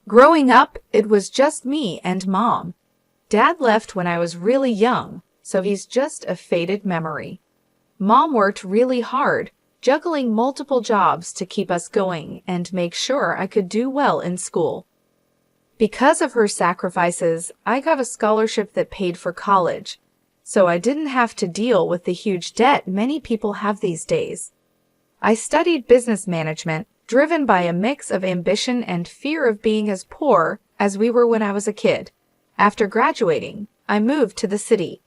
Growing up, it was just me and Mom. Dad left when I was really young, so he's just a faded memory. Mom worked really hard, juggling multiple jobs to keep us going and make sure I could do well in school. Because of her sacrifices, I got a scholarship that paid for college, so I didn't have to deal with the huge debt many people have these days. I studied business management, driven by a mix of ambition and fear of being as poor as we were when I was a kid. After graduating, I moved to the city.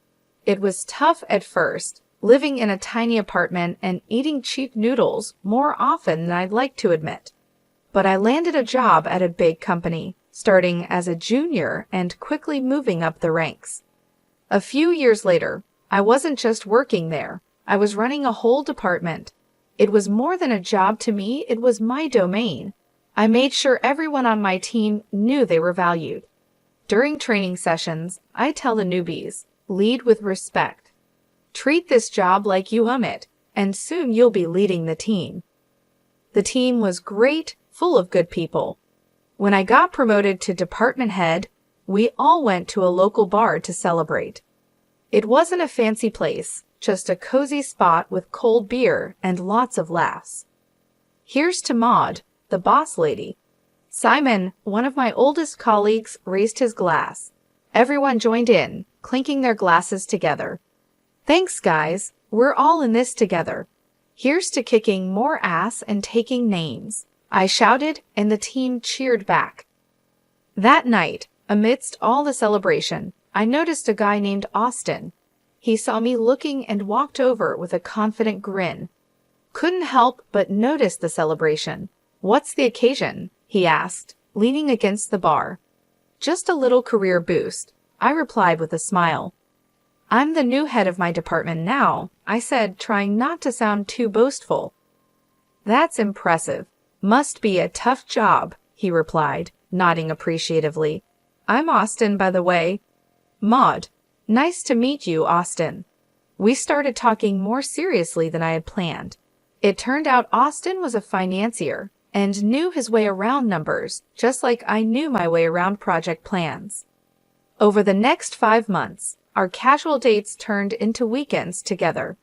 It was tough at first, living in a tiny apartment and eating cheap noodles more often than I'd like to admit. But I landed a job at a big company, starting as a junior and quickly moving up the ranks. A few years later, I wasn't just working there, I was running a whole department. It was more than a job to me, it was my domain. I made sure everyone on my team knew they were valued. During training sessions, I tell the newbies, lead with respect. Treat this job like you own it, and soon you'll be leading the team. The team was great, full of good people. When I got promoted to department head, we all went to a local bar to celebrate. It wasn't a fancy place, just a cozy spot with cold beer and lots of laughs. Here's to Maud, the boss lady. Simon, one of my oldest colleagues, raised his glass. Everyone joined in, clinking their glasses together. Thanks, guys. We're all in this together. Here's to kicking more ass and taking names, I shouted, and the team cheered back. That night, amidst all the celebration, I noticed a guy named Austin. He saw me looking and walked over with a confident grin. Couldn't help but notice the celebration. What's the occasion? He asked, leaning against the bar. Just a little career boost, I replied with a smile. I'm the new head of my department now, I said, trying not to sound too boastful. That's impressive. Must be a tough job, he replied, nodding appreciatively. I'm Austin, by the way. Maud. Nice to meet you, Austin. We started talking more seriously than I had planned. It turned out Austin was a financier and knew his way around numbers, just like I knew my way around project plans. Over the next 5 months, our casual dates turned into weekends together.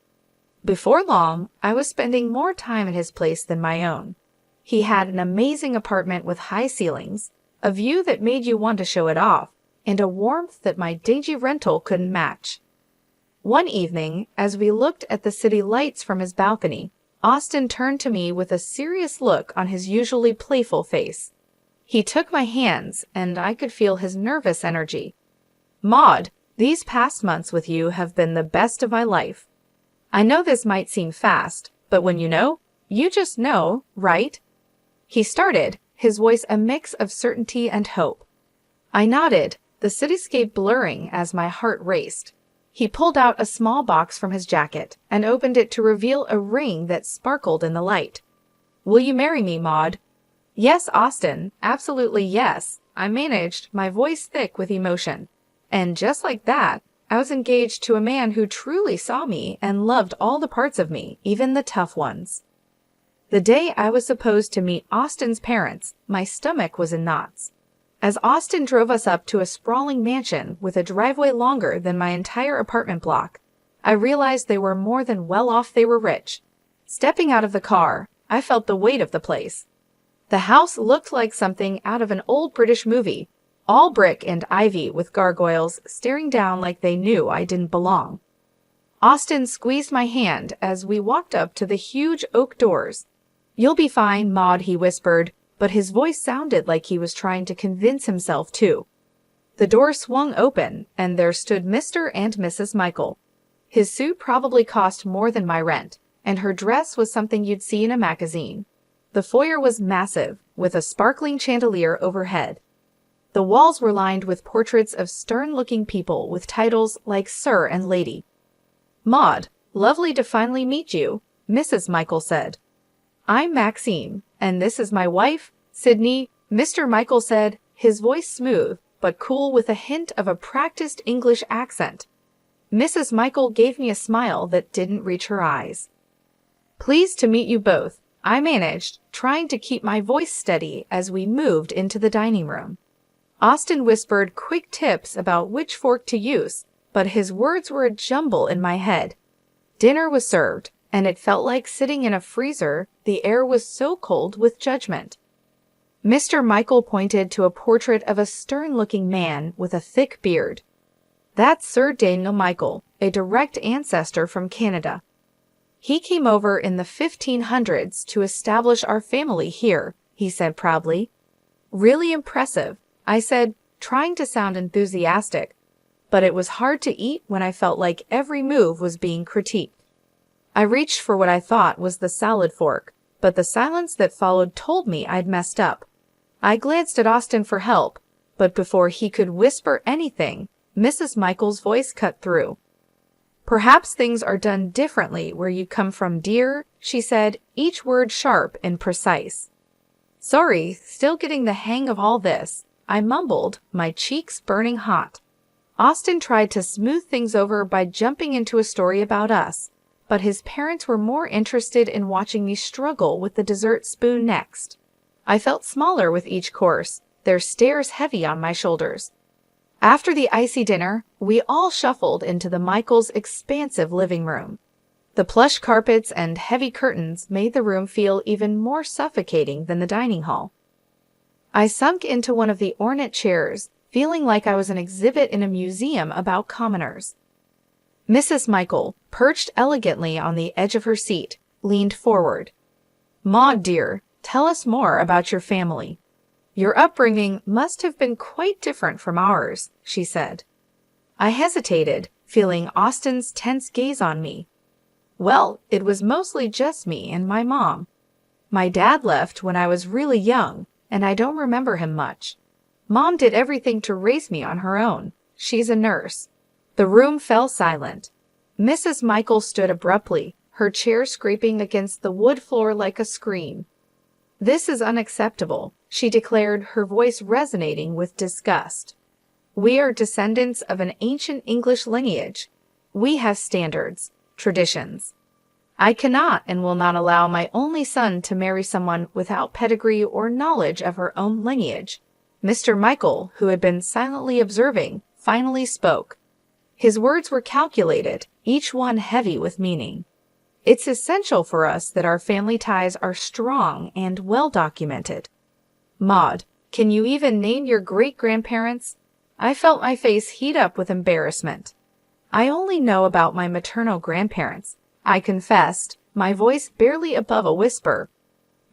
Before long, I was spending more time at his place than my own. He had an amazing apartment with high ceilings, a view that made you want to show it off, and a warmth that my dingy rental couldn't match. One evening, as we looked at the city lights from his balcony, Austin turned to me with a serious look on his usually playful face. He took my hands, and I could feel his nervous energy. Maud, these past months with you have been the best of my life. I know this might seem fast, but when you know, you just know, right? He started, his voice a mix of certainty and hope. I nodded, the cityscape blurring as my heart raced. He pulled out a small box from his jacket and opened it to reveal a ring that sparkled in the light. Will you marry me, Maud? Yes, Austin, absolutely yes, I managed, my voice thick with emotion. And just like that, I was engaged to a man who truly saw me and loved all the parts of me, even the tough ones. The day I was supposed to meet Austin's parents, my stomach was in knots. As Austin drove us up to a sprawling mansion with a driveway longer than my entire apartment block, I realized they were more than well off, they were rich. Stepping out of the car, I felt the weight of the place. The house looked like something out of an old British movie, all brick and ivy with gargoyles staring down like they knew I didn't belong. Austin squeezed my hand as we walked up to the huge oak doors. You'll be fine, Maud, he whispered, but his voice sounded like he was trying to convince himself too. The door swung open, and there stood Mr. and Mrs. Michael. His suit probably cost more than my rent, and her dress was something you'd see in a magazine. The foyer was massive, with a sparkling chandelier overhead. The walls were lined with portraits of stern-looking people with titles like Sir and Lady. Maud, lovely to finally meet you, Mrs. Michael said. I'm Maxine, and this is my wife, Sydney, Mr. Michael said, his voice smooth, but cool with a hint of a practiced English accent. Mrs. Michael gave me a smile that didn't reach her eyes. Pleased to meet you both. I managed, trying to keep my voice steady as we moved into the dining room. Austin whispered quick tips about which fork to use, but his words were a jumble in my head. Dinner was served, and it felt like sitting in a freezer. The air was so cold with judgment. Mr. Michael pointed to a portrait of a stern-looking man with a thick beard. "That's Sir Daniel Michael, a direct ancestor from Canada. He came over in the 1500s to establish our family here," he said proudly. "Really impressive," I said, trying to sound enthusiastic, but it was hard to eat when I felt like every move was being critiqued. I reached for what I thought was the salad fork, but the silence that followed told me I'd messed up. I glanced at Austin for help, but before he could whisper anything, Mrs. Michael's voice cut through. "Perhaps things are done differently where you come from, dear," she said, each word sharp and precise. "Sorry, still getting the hang of all this," I mumbled, my cheeks burning hot. Austin tried to smooth things over by jumping into a story about us, but his parents were more interested in watching me struggle with the dessert spoon next. I felt smaller with each course, their stares heavy on my shoulders. After the icy dinner, we all shuffled into the Michaels' expansive living room. The plush carpets and heavy curtains made the room feel even more suffocating than the dining hall. I sunk into one of the ornate chairs, feeling like I was an exhibit in a museum about commoners. Mrs. Michael, perched elegantly on the edge of her seat, leaned forward. "Maud, dear, tell us more about your family. Your upbringing must have been quite different from ours," she said. I hesitated, feeling Austin's tense gaze on me. "Well, it was mostly just me and my mom. My dad left when I was really young, and I don't remember him much. Mom did everything to raise me on her own. She's a nurse." The room fell silent. Mrs. Michael stood abruptly, her chair scraping against the wood floor like a scream. "This is unacceptable," she declared, her voice resonating with disgust. "We are descendants of an ancient English lineage. We have standards, traditions. I cannot and will not allow my only son to marry someone without pedigree or knowledge of her own lineage." Mr. Michael, who had been silently observing, finally spoke. His words were calculated, each one heavy with meaning. "It's essential for us that our family ties are strong and well documented. Maud, can you even name your great-grandparents?" I felt my face heat up with embarrassment. "I only know about my maternal grandparents," I confessed, my voice barely above a whisper.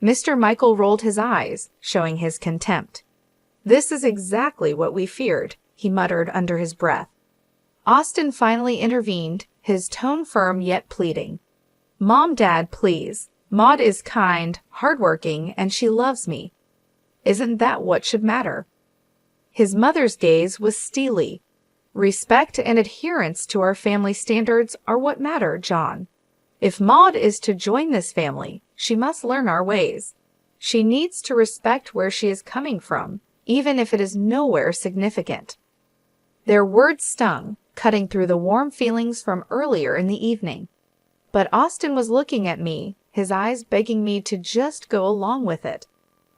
Mr. Michael rolled his eyes, showing his contempt. "This is exactly what we feared," he muttered under his breath. Austin finally intervened, his tone firm yet pleading. "Mom, Dad, please. Maud is kind, hardworking, and she loves me. Isn't that what should matter?" His mother's gaze was steely. "Respect and adherence to our family standards are what matter, John. If Maud is to join this family, she must learn our ways. She needs to respect where she is coming from, even if it is nowhere significant." Their words stung, cutting through the warm feelings from earlier in the evening. But Austin was looking at me, his eyes begging me to just go along with it.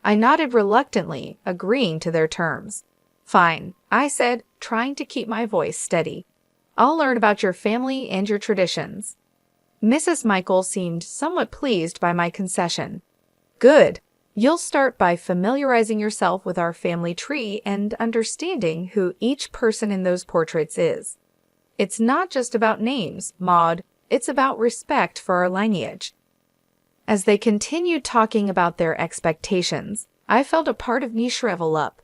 I nodded reluctantly, agreeing to their terms. "Fine," I said, trying to keep my voice steady. "I'll learn about your family and your traditions." Mrs. Michael seemed somewhat pleased by my concession. "Good. You'll start by familiarizing yourself with our family tree and understanding who each person in those portraits is. It's not just about names, Maud. It's about respect for our lineage." As they continued talking about their expectations, I felt a part of me shrivel up.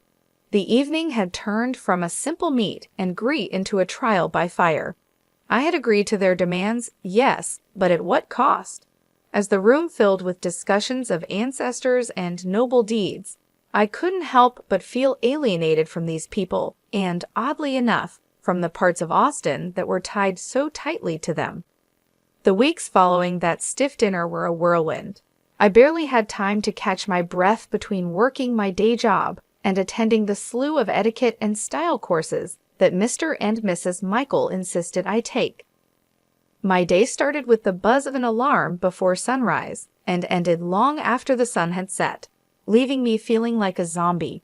The evening had turned from a simple meet and greet into a trial by fire. I had agreed to their demands, yes, but at what cost? As the room filled with discussions of ancestors and noble deeds, I couldn't help but feel alienated from these people and, oddly enough, from the parts of Austin that were tied so tightly to them. The weeks following that stiff dinner were a whirlwind. I barely had time to catch my breath between working my day job and attending the slew of etiquette and style courses that Mr. and Mrs. Michael insisted I take. My day started with the buzz of an alarm before sunrise, and ended long after the sun had set, leaving me feeling like a zombie.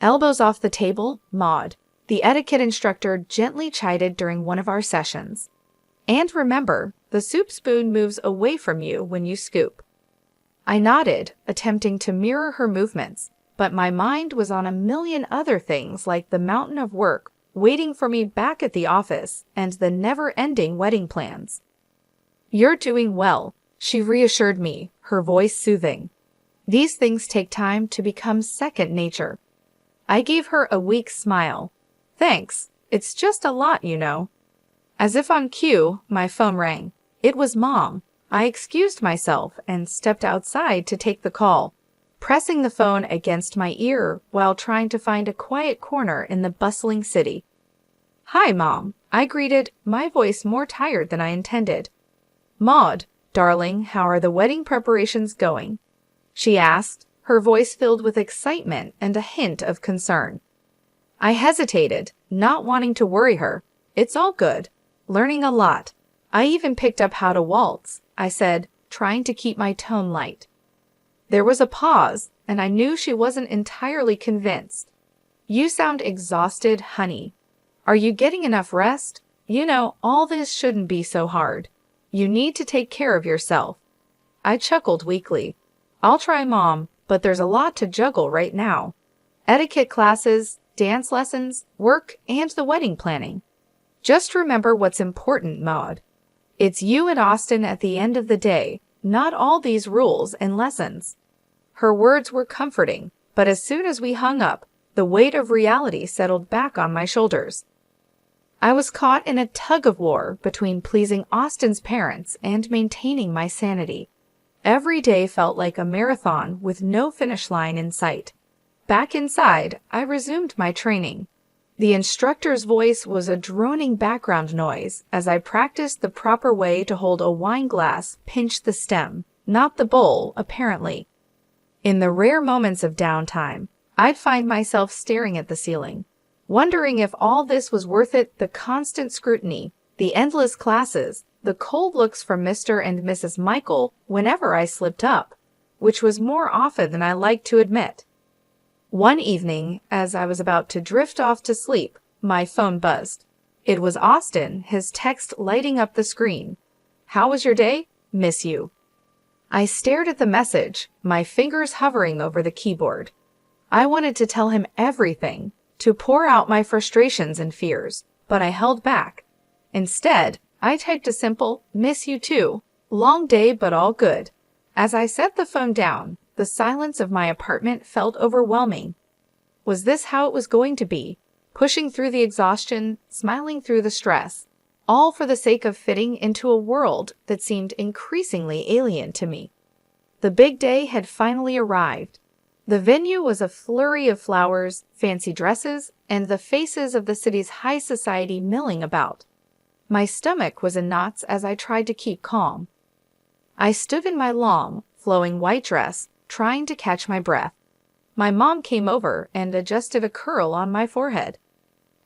Elbows off the table, Maud, the etiquette instructor gently chided during one of our sessions. And remember, the soup spoon moves away from you when you scoop. I nodded, attempting to mirror her movements, but my mind was on a million other things like the mountain of work waiting for me back at the office and the never-ending wedding plans. "You're doing well," she reassured me, her voice soothing. "These things take time to become second nature." I gave her a weak smile. "Thanks, it's just a lot, you know." As if on cue, my phone rang. It was Mom. I excused myself and stepped outside to take the call, pressing the phone against my ear while trying to find a quiet corner in the bustling city. "Hi, Mom," I greeted, my voice more tired than I intended. "Maud, darling, how are the wedding preparations going?" she asked, her voice filled with excitement and a hint of concern. I hesitated, not wanting to worry her. "It's all good. Learning a lot. I even picked up how to waltz," I said, trying to keep my tone light. There was a pause, and I knew she wasn't entirely convinced. "You sound exhausted, honey. Are you getting enough rest? You know, all this shouldn't be so hard. You need to take care of yourself." I chuckled weakly. "I'll try, Mom, but there's a lot to juggle right now. Etiquette classes, dance lessons, work, and the wedding planning. Just remember what's important, Maud. It's you and Austin at the end of the day, not all these rules and lessons." Her words were comforting, but as soon as we hung up, the weight of reality settled back on my shoulders. I was caught in a tug-of-war between pleasing Austin's parents and maintaining my sanity. Every day felt like a marathon with no finish line in sight. Back inside, I resumed my training. The instructor's voice was a droning background noise as I practiced the proper way to hold a wine glass, pinch the stem, not the bowl, apparently. In the rare moments of downtime, I'd find myself staring at the ceiling, wondering if all this was worth it, the constant scrutiny, the endless classes, the cold looks from Mr. and Mrs. Michael whenever I slipped up, which was more often than I liked to admit. One evening, as I was about to drift off to sleep, my phone buzzed. It was Austin, his text lighting up the screen. "How was your day? Miss you." I stared at the message, my fingers hovering over the keyboard. I wanted to tell him everything, to pour out my frustrations and fears, but I held back. Instead, I typed a simple, "Miss you too. Long day but all good." As I set the phone down, the silence of my apartment felt overwhelming. Was this how it was going to be? Pushing through the exhaustion, smiling through the stress, all for the sake of fitting into a world that seemed increasingly alien to me. The big day had finally arrived. The venue was a flurry of flowers, fancy dresses, and the faces of the city's high society milling about. My stomach was in knots as I tried to keep calm. I stood in my long, flowing white dress, trying to catch my breath. My mom came over and adjusted a curl on my forehead.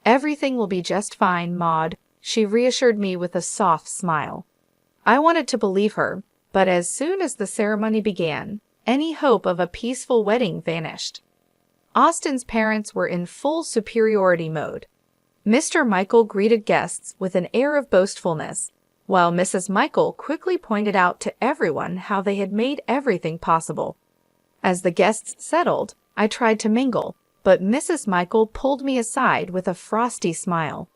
"Everything will be just fine, Maud," she reassured me with a soft smile. I wanted to believe her, but as soon as the ceremony began, any hope of a peaceful wedding vanished. Austin's parents were in full superiority mode. Mr. Michael greeted guests with an air of boastfulness, while Mrs. Michael quickly pointed out to everyone how they had made everything possible. As the guests settled, I tried to mingle, but Mrs. Michael pulled me aside with a frosty smile.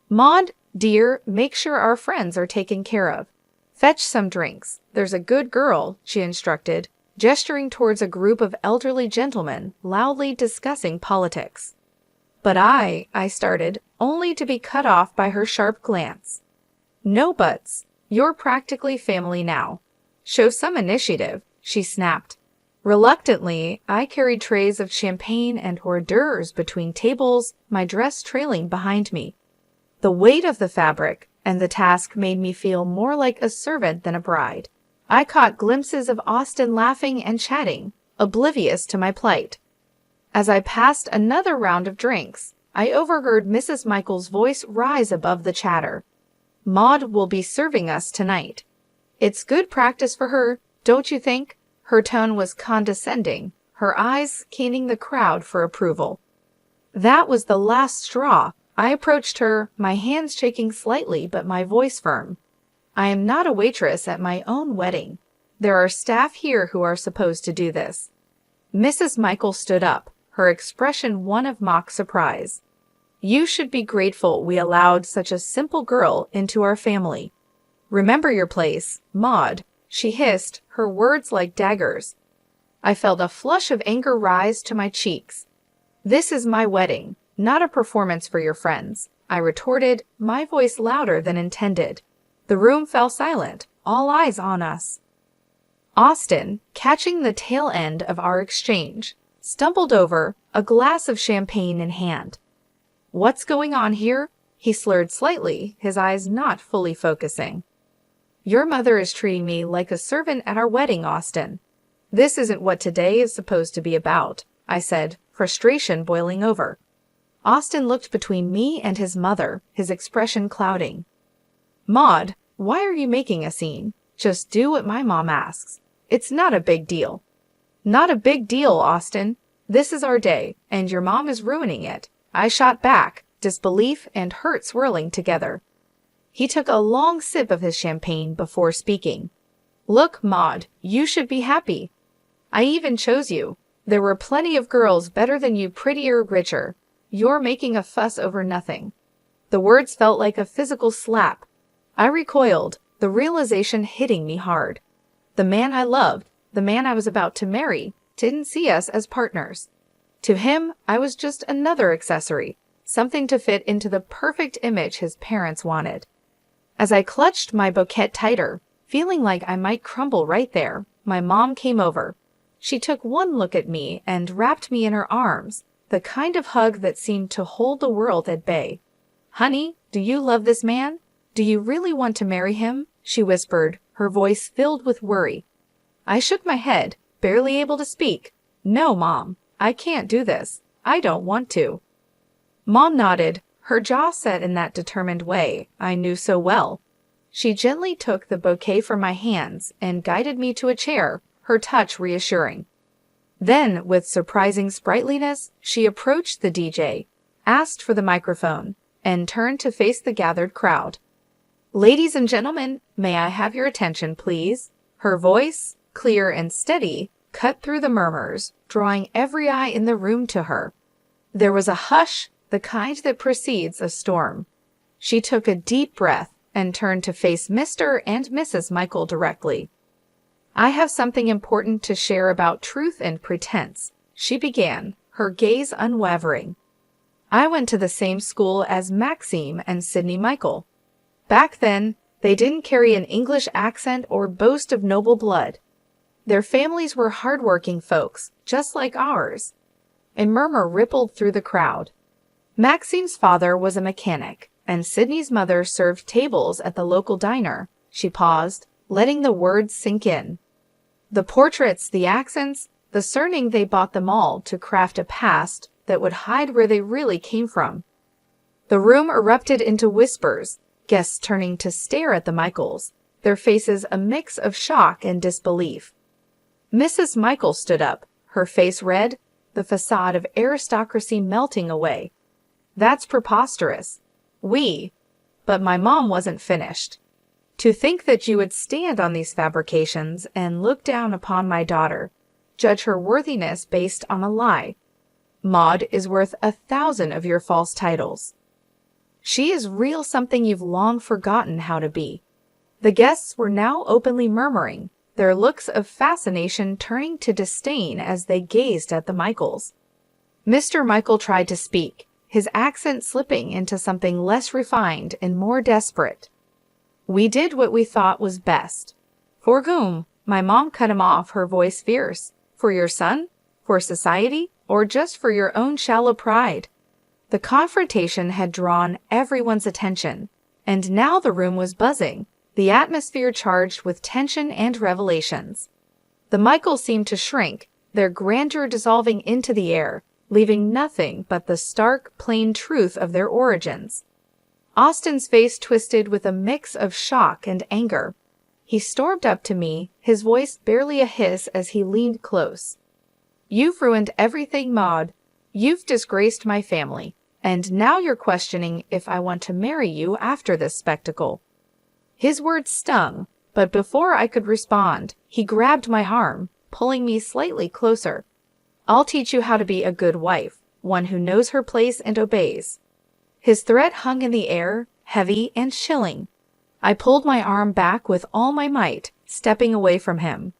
"Maud, dear, make sure our friends are taken care of. Fetch some drinks. There's a good girl," she instructed, gesturing towards a group of elderly gentlemen loudly discussing politics. But I started, only to be cut off by her sharp glance. "No buts. You're practically family now. Show some initiative," she snapped. Reluctantly, I carried trays of champagne and hors d'oeuvres between tables, my dress trailing behind me. The weight of the fabric and the task made me feel more like a servant than a bride. I caught glimpses of Austin laughing and chatting, oblivious to my plight. As I passed another round of drinks, I overheard Mrs. Michael's voice rise above the chatter. "Maud will be serving us tonight. It's good practice for her, don't you think?" Her tone was condescending, her eyes scanning the crowd for approval. That was the last straw. I approached her, my hands shaking slightly but my voice firm. "I am not a waitress at my own wedding. There are staff here who are supposed to do this." Mrs. Michael stood up, her expression one of mock surprise. "You should be grateful we allowed such a simple girl into our family. Remember your place, Maud," she hissed, her words like daggers. I felt a flush of anger rise to my cheeks. "This is my wedding, not a performance for your friends," I retorted, my voice louder than intended. The room fell silent, all eyes on us. Austin, catching the tail end of our exchange, stumbled over, a glass of champagne in hand. "What's going on here?" He slurred slightly, his eyes not fully focusing. "Your mother is treating me like a servant at our wedding, Austin. This isn't what today is supposed to be about," I said, frustration boiling over. Austin looked between me and his mother, his expression clouding. "Maud, why are you making a scene? Just do what my mom asks. It's not a big deal." "Not a big deal, Austin. This is our day, and your mom is ruining it," I shot back, disbelief and hurt swirling together. He took a long sip of his champagne before speaking. "Look, Maud, you should be happy. I even chose you. There were plenty of girls better than you, prettier, richer. You're making a fuss over nothing." The words felt like a physical slap. I recoiled, the realization hitting me hard. The man I loved, the man I was about to marry, didn't see us as partners. To him, I was just another accessory, something to fit into the perfect image his parents wanted. As I clutched my bouquet tighter, feeling like I might crumble right there, my mom came over. She took one look at me and wrapped me in her arms, the kind of hug that seemed to hold the world at bay. "Honey, do you love this man? Do you really want to marry him?" she whispered, her voice filled with worry. I shook my head, barely able to speak. "No, Mom, I can't do this. I don't want to." Mom nodded, her jaw set in that determined way I knew so well. She gently took the bouquet from my hands and guided me to a chair, her touch reassuring. Then, with surprising sprightliness, she approached the DJ, asked for the microphone, and turned to face the gathered crowd. "Ladies and gentlemen, may I have your attention, please?" Her voice, clear and steady, cut through the murmurs, drawing every eye in the room to her. There was a hush, the kind that precedes a storm. She took a deep breath and turned to face Mr. and Mrs. Michael directly. "I have something important to share about truth and pretense," she began, her gaze unwavering. "I went to the same school as Maxime and Sydney Michael. Back then, they didn't carry an English accent or boast of noble blood. Their families were hardworking folks, just like ours." A murmur rippled through the crowd. "Maxime's father was a mechanic, and Sydney's mother served tables at the local diner." She paused, letting the words sink in. "The portraits, the accents, the surname, they bought them all to craft a past that would hide where they really came from." The room erupted into whispers, guests turning to stare at the Michaels, their faces a mix of shock and disbelief. Mrs. Michael stood up, her face red, the facade of aristocracy melting away. "That's preposterous. But my mom wasn't finished. "To think that you would stand on these fabrications and look down upon my daughter, judge her worthiness based on a lie. Maud is worth 1,000 of your false titles. She is real, something you've long forgotten how to be." The guests were now openly murmuring, their looks of fascination turning to disdain as they gazed at the Michaels. Mr. Michael tried to speak, his accent slipping into something less refined and more desperate. "We did what we thought was best." "For whom?" My mom cut him off, her voice fierce. "For your son? For society? Or just for your own shallow pride?" The confrontation had drawn everyone's attention, and now the room was buzzing, the atmosphere charged with tension and revelations. The Michaels seemed to shrink, their grandeur dissolving into the air, leaving nothing but the stark, plain truth of their origins. Austin's face twisted with a mix of shock and anger. He stormed up to me, his voice barely a hiss as he leaned close. "You've ruined everything, Maud. You've disgraced my family, and now you're questioning if I want to marry you after this spectacle." His words stung, but before I could respond, he grabbed my arm, pulling me slightly closer. "I'll teach you how to be a good wife, one who knows her place and obeys." His threat hung in the air, heavy and chilling. I pulled my arm back with all my might, stepping away from him.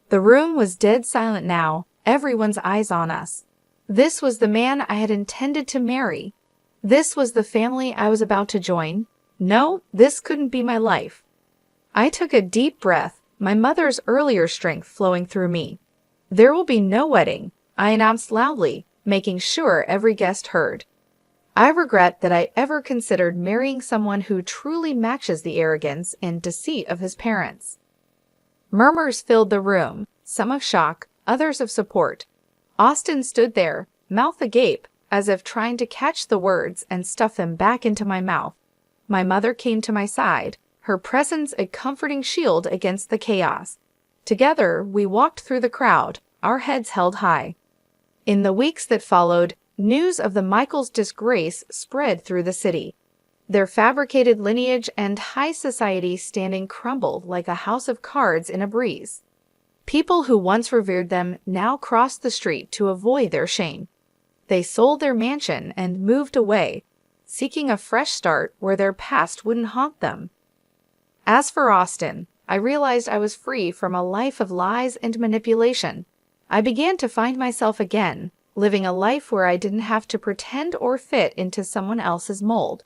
The room was dead silent now, everyone's eyes on us. This was the man I had intended to marry. This was the family I was about to join. No, this couldn't be my life. I took a deep breath, my mother's earlier strength flowing through me. "There will be no wedding," I announced loudly, making sure every guest heard. I regret that I ever considered marrying someone who truly matches the arrogance and deceit of his parents. Murmurs filled the room, some of shock, others of support. Austin stood there, mouth agape, as if trying to catch the words and stuff them back into my mouth. My mother came to my side, her presence a comforting shield against the chaos. Together, we walked through the crowd, our heads held high. In the weeks that followed, news of the Michaels' disgrace spread through the city. Their fabricated lineage and high society standing crumbled like a house of cards in a breeze. People who once revered them now crossed the street to avoid their shame. They sold their mansion and moved away, seeking a fresh start where their past wouldn't haunt them. As for Austin, I realized I was free from a life of lies and manipulation. I began to find myself again, living a life where I didn't have to pretend or fit into someone else's mold.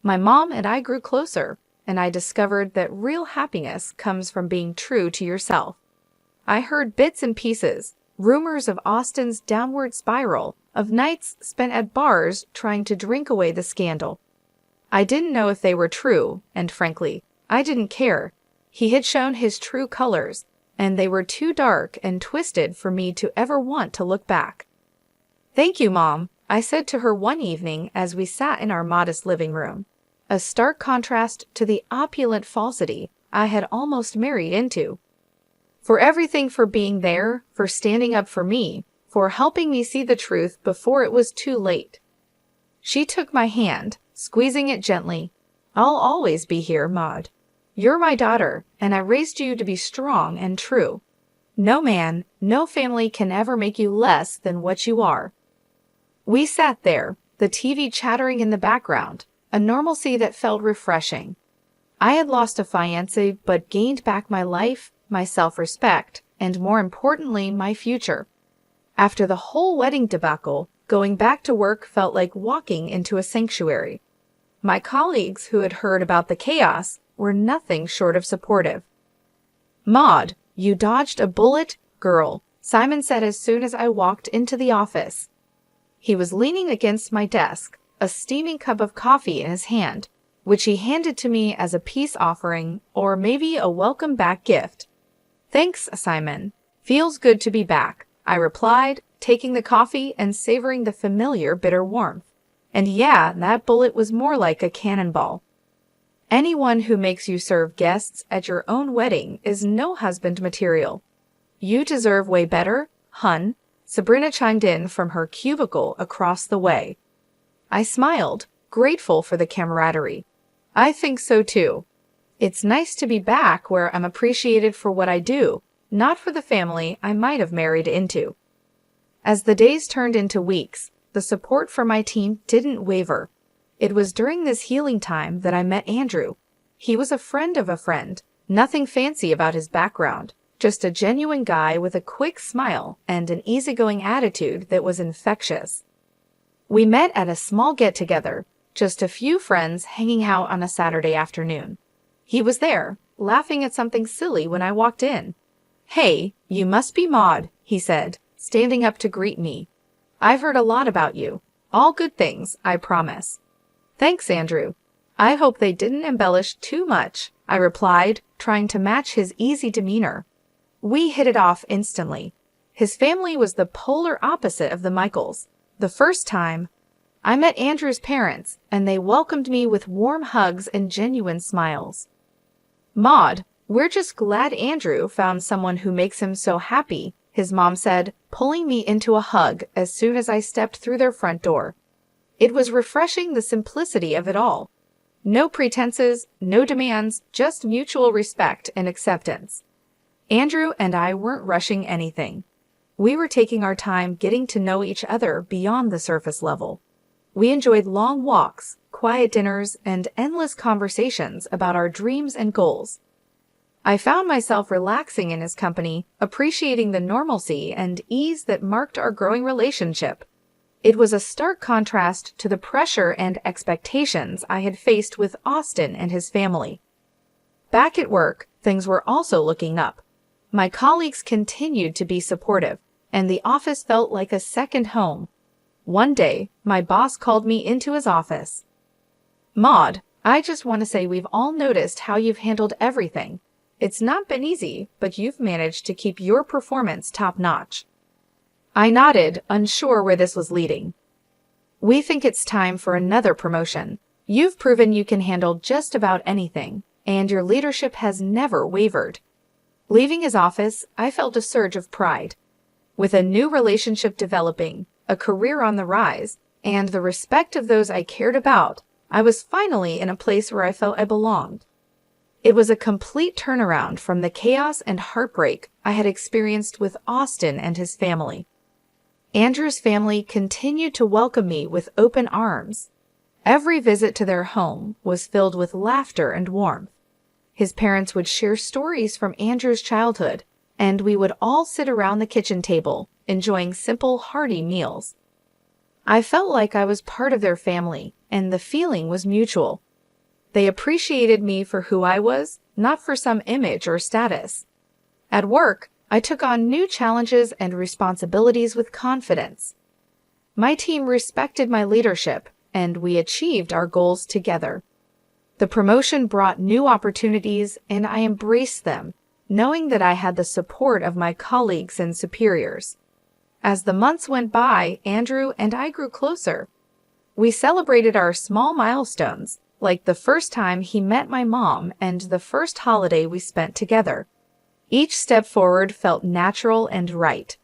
My mom and I grew closer, and I discovered that real happiness comes from being true to yourself. I heard bits and pieces, rumors of Austin's downward spiral, of nights spent at bars trying to drink away the scandal. I didn't know if they were true, and frankly, I didn't care. He had shown his true colors, and they were too dark and twisted for me to ever want to look back. "Thank you, Mom," I said to her one evening as we sat in our modest living room, a stark contrast to the opulent falsity I had almost married into. "For everything, for being there, for standing up for me, for helping me see the truth before it was too late." She took my hand, squeezing it gently. "I'll always be here, Maud. You're my daughter, and I raised you to be strong and true. No man, no family can ever make you less than what you are." We sat there, the TV chattering in the background, a normalcy that felt refreshing. I had lost a fiancé but gained back my life, my self-respect, and more importantly, my future. After the whole wedding debacle, going back to work felt like walking into a sanctuary. My colleagues who had heard about the chaos were nothing short of supportive. "Maud, you dodged a bullet, girl," Simon said as soon as I walked into the office. He was leaning against my desk, a steaming cup of coffee in his hand, which he handed to me as a peace offering or maybe a welcome back gift. "Thanks, Simon. Feels good to be back," I replied, taking the coffee and savoring the familiar bitter warmth. And yeah, that bullet was more like a cannonball. "Anyone who makes you serve guests at your own wedding is no husband material. You deserve way better, hun," Sabrina chimed in from her cubicle across the way. I smiled, grateful for the camaraderie. "I think so too. It's nice to be back where I'm appreciated for what I do, not for the family I might have married into." As the days turned into weeks, the support from my team didn't waver. It was during this healing time that I met Andrew. He was a friend of a friend, nothing fancy about his background, just a genuine guy with a quick smile and an easygoing attitude that was infectious. We met at a small get-together, just a few friends hanging out on a Saturday afternoon. He was there, laughing at something silly when I walked in. "Hey, you must be Maud," he said, standing up to greet me. "I've heard a lot about you. All good things, I promise." "Thanks, Andrew. I hope they didn't embellish too much," I replied, trying to match his easy demeanor. We hit it off instantly. His family was the polar opposite of the Michaels. The first time, I met Andrew's parents, and they welcomed me with warm hugs and genuine smiles. "Maud, "We're just glad Andrew found someone who makes him so happy," his mom said, pulling me into a hug as soon as I stepped through their front door. It was refreshing, the simplicity of it all. No pretenses, no demands, just mutual respect and acceptance. Andrew and I weren't rushing anything. We were taking our time getting to know each other beyond the surface level. We enjoyed long walks, quiet dinners, and endless conversations about our dreams and goals. I found myself relaxing in his company, appreciating the normalcy and ease that marked our growing relationship. It was a stark contrast to the pressure and expectations I had faced with Austin and his family. Back at work, things were also looking up. My colleagues continued to be supportive, and the office felt like a second home. One day, my boss called me into his office. "Maud, I just want to say we've all noticed how you've handled everything. It's not been easy, but you've managed to keep your performance top-notch." I nodded, unsure where this was leading. "We think it's time for another promotion. You've proven you can handle just about anything, and your leadership has never wavered." Leaving his office, I felt a surge of pride. With a new relationship developing, a career on the rise, and the respect of those I cared about, I was finally in a place where I felt I belonged. It was a complete turnaround from the chaos and heartbreak I had experienced with Austin and his family. Andrew's family continued to welcome me with open arms. Every visit to their home was filled with laughter and warmth. His parents would share stories from Andrew's childhood, and we would all sit around the kitchen table, enjoying simple, hearty meals. I felt like I was part of their family, and the feeling was mutual. They appreciated me for who I was, not for some image or status. At work, I took on new challenges and responsibilities with confidence. My team respected my leadership, and we achieved our goals together. The promotion brought new opportunities, and I embraced them, knowing that I had the support of my colleagues and superiors. As the months went by, Andrew and I grew closer. We celebrated our small milestones, like the first time he met my mom and the first holiday we spent together. Each step forward felt natural and right.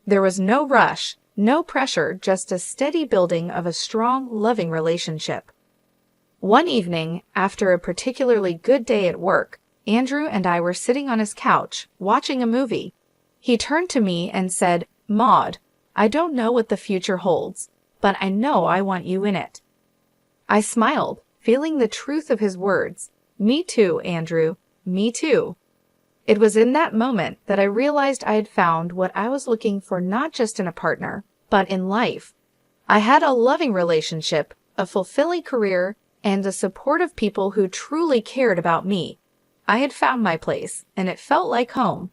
There was no rush, no pressure, just a steady building of a strong, loving relationship. One evening, after a particularly good day at work, Andrew and I were sitting on his couch, watching a movie. He turned to me and said, "Maud, I don't know what the future holds, but I know I want you in it." I smiled, feeling the truth of his words. "Me too, Andrew. Me too." It was in that moment that I realized I had found what I was looking for, not just in a partner, but in life. I had a loving relationship, a fulfilling career, and the support of people who truly cared about me. I had found my place, and it felt like home.